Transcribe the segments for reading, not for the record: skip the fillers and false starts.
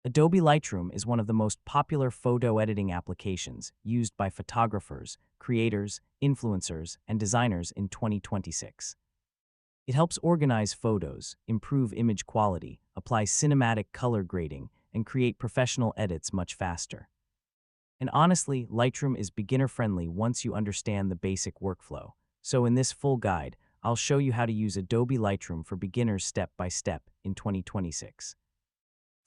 Adobe Lightroom is one of the most popular photo editing applications used by photographers, creators, influencers, and designers in 2026. It helps organize photos, improve image quality, apply cinematic color grading, and create professional edits much faster. And honestly, Lightroom is beginner-friendly once you understand the basic workflow. So in this full guide, I'll show you how to use Adobe Lightroom for beginners step by step in 2026.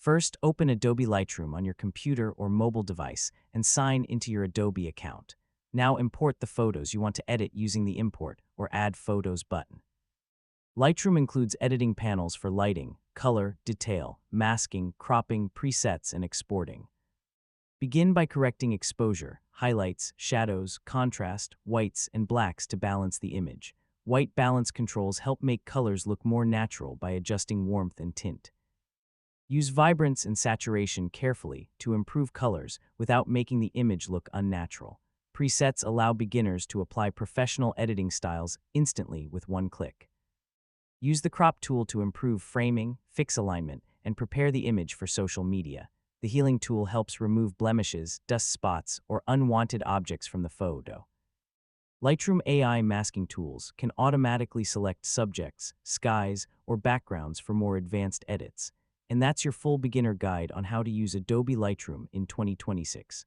First, open Adobe Lightroom on your computer or mobile device and sign into your Adobe account. Now import the photos you want to edit using the Import or Add Photos button. Lightroom includes editing panels for lighting, color, detail, masking, cropping, presets, and exporting. Begin by correcting exposure, highlights, shadows, contrast, whites, and blacks to balance the image. White balance controls help make colors look more natural by adjusting warmth and tint. Use vibrance and saturation carefully to improve colors without making the image look unnatural. Presets allow beginners to apply professional editing styles instantly with one click. Use the crop tool to improve framing, fix alignment, and prepare the image for social media. The healing tool helps remove blemishes, dust spots, or unwanted objects from the photo. Lightroom AI masking tools can automatically select subjects, skies, or backgrounds for more advanced edits. And that's your full beginner guide on how to use Adobe Lightroom in 2026.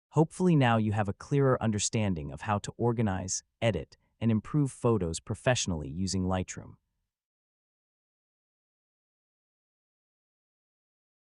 Hopefully now you have a clearer understanding of how to organize, edit, and improve photos professionally using Lightroom.